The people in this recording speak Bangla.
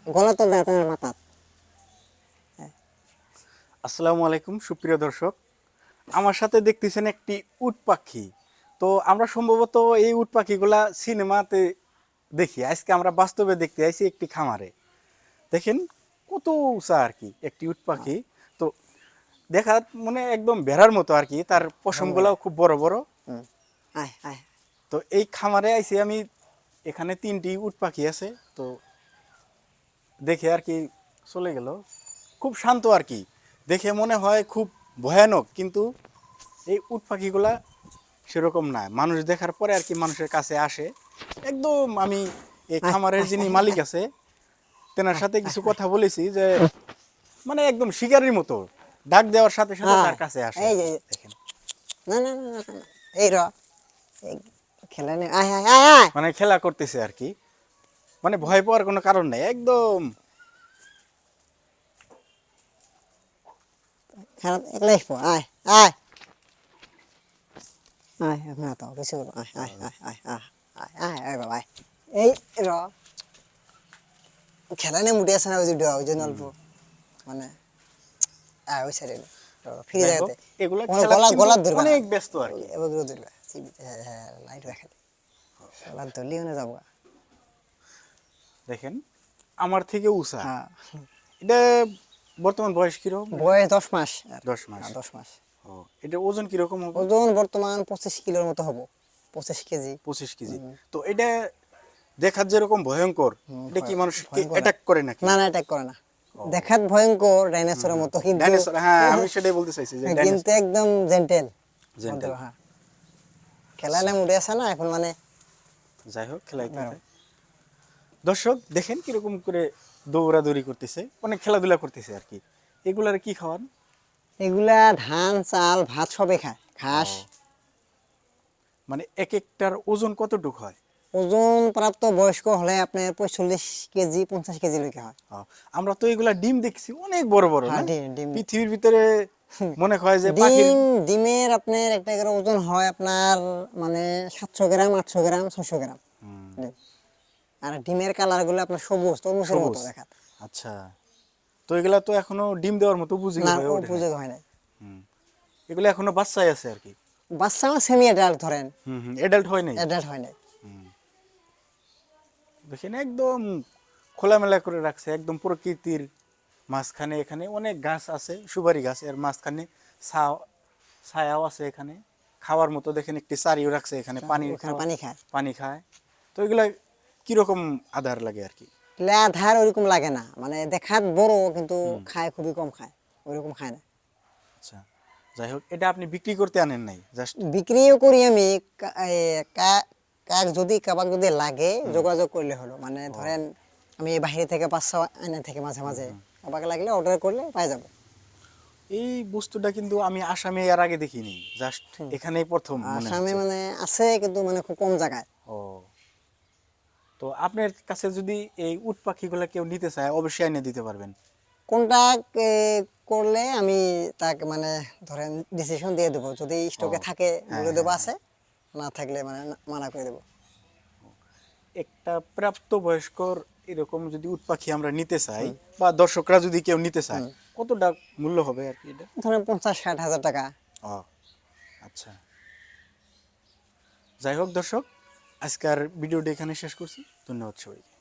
গলা তো দেয় তোমার মাথা। আসসালামু আলাইকুম সুপ্রিয় দর্শক, আমার সাথে দেখতেছেন একটি উট পাখি। তো আমরা সম্ভবত এই উট পাখিগুলা সিনেমাতে দেখি, আজকে আমরা বাস্তবে দেখতে আইছি একটি খামারে। দেখেন কত উঁচা আর কি একটি উট পাখি। তো দেখার মানে একদম ভেড়ার মতো আর কি, তার পশমগুলাও খুব বড় বড়। আয় আয়। তো এই খামারে আইছি আমি, এখানে 3টি উট পাখি আছে। তো দেখে আর কি চলে গেল, খুব শান্ত আর কি, দেখে মনে হয় খুব ভয়ানক, কিন্তু এই উট পাখিগুলা সেরকম না। মানুষ দেখার পরে আর কি মানুষের কাছে আসে একদম। আমি এই আয় খামারের আয় যিনি আয় মালিক আছে তেনার আয় সাথে আয় কিছু আয়। কথা বলেছি, যে মানে একদম শিকারির মতো ডাক দেওয়ার সাথে সাথে হ্যাঁ তার কাছে আসে এই আর যে কি। দেখেন না না না না না, এই র এই খেলা নেই। আয় আয় আয় আয়। মানে খেলা করতেছে আর কি, মানে ভয় পাওয়ার কোনো কারণ নেই একদম। খেলা একলাই পো। আয় আয় আয়। না তো কিছু করবো। আয় আয় আয় আয় আয় আয় আয় আয় বাবা আয়। এই র খেলা নেই মুটে আছে না ওই যে অল্প মানে আয় ওই সাইডে ফিরে যাই হোক, জায়গাতে এগুলা কোনো খেলাতে গলা কিন্তু গলা ধরবে না। অনেক ব্যস্ত আর কি। এবার ধরবে হ্যাঁ হ্যাঁ লাইট রাখে গলা ধরলেই না যাবো। দেখেন আমার থেকে উষা, হ্যাঁ এটা বর্তমান বয়স কিরকম? এটা বয়স 10 মাস আর 10 মাস। 10 মাস। ও, এটা ওজন কিরকম হবে? ওজন বর্তমান 25 কিলোর মতো হবো। 25 কেজি। 25 কেজি। তো এটা দেখার যেরকম ভয়ঙ্কর, এটা কি মানুষকে ভয়ঙ্কর না। অ্যাটাক করে নাকি? না না অ্যাটাক করে না। ও, দেখাত ভয়ঙ্কর ডাইনোসরের মতো কিন্তু ডাইনোসর, হ্যাঁ আমি সেটাই বলতে চাইছি যে কিন্তু ডাইনোসর একদম জেন্টেল ভদ্র। জেন্টাল। হ্যাঁ খেলালে মুড়ে আছে না এখন মানে যাই হোক, খেলাইতে বেরো। থাক। দর্শক দেখেন কিরকম করে দৌড়াদৌড়ি করতেছে, অনেক খেলাধুলা করতেছে আর কি। এগুলার কি খাওয়ান? এগুলা ধান চাল ভাত সবে খায় ঘাস। ও, মানে এক একটার ওজন কতটুকু হয়? ওজন প্রাপ্ত বয়স্ক হলে আপনার 45 কেজি 50 কেজি লৈকে হয়। ও, আমরা তো এগুলা ডিম দেখছি অনেক বড় বড় হ্যাঁ না? ডিম ডিম পৃথিবীর ভিতরে মনে হয় যে পাখির। ডিমের আপনার একটা করে ওজন হয় আপনার মানে 700 গ্রাম 800 গ্রাম 600 গ্রাম ডিম। আর ডিমের কালার গুলো আপনার সবুজ তরমুজের মতো সবুজ। দেখা। আচ্ছা, তো এগুলা তো এখনো ডিম দেওয়ার মতো উপযোগী না হয়ে ও ওঠে নাই। উপযোগ হয় না। হুম, এগুলো এখনো বাচ্চাই আছে আর কি। বাচ্চা আমার সেমি অ্যাডাল্ট ধরেন। অ্যাডাল্ট হয় নাই। অ্যাডাল্ট হয় নাই। দেখেন একদম খোলামেলা করে রাখছে, একদম প্রকৃতির মাঝখানে। এখানে অনেক গাছ আছে, সুপারি গাছ, এর মাঝখানে ছায়াও আছে এখানে। খাওয়ার মতো দেখেন একটি চারিও রাখছে এখানে, পানি ওখানে খাওয়া, পানি খায়। পানি খায়। তো এগুলা কিরকম আধার লাগে আর কি? ধার ওইরকম লাগে না মানে দেখাত বড় কিন্তু খায় খুবই কম খায়। ওইরকম খায় না। আচ্ছা, যাই হোক, এটা আপনি বিক্রি করতে আনেন নাই, জাস্ট? বিক্রিও করি আমি। কাক যদি কাবাক যদি লাগে যোগাযোগ করলে হলো মানে ধরেন আমি বাইরে থেকে 500 এনে থেকে মাঝে মাঝে কাবাক লাগলে অর্ডার করলে পাই যাবো। এই বস্তুটা কিন্তু আমি আসামে এর আগে দেখিনি, জাস্ট এখানেই প্রথম মনে আসামে হচ্ছে। মানে আছে কিন্তু মানে খুব কম জায়গায়। ও, তো আপনার কাছে যদি এই উট পাখিগুলো কেউ নিতে চায় অবশ্যই এনে দিতে পারবেন। কন্টাক্ট করলে আমি তাকে মানে ধরেন ডিসিশন দিয়ে দেবো যদি ও, স্টকে থাকে হ্যাঁ বলে দেবো হ্যাঁ আছে, হ্যাঁ। না থাকলে মানে মানা করে দেবো। একটা প্রাপ্তবয়স্কর এরকম যদি উট পাখি আমরা নিতে চাই, বা দর্শকরা যদি কেউ নিতে চায়, কতটা মূল্য হবে আর কি এটা? ধরেন 50-60 হাজার টাকা। ও, আচ্ছা। যাই হোক দর্শক, আজকের ভিডিওটি এখানে শেষ করছি। ধন্যবাদ সবাইকে।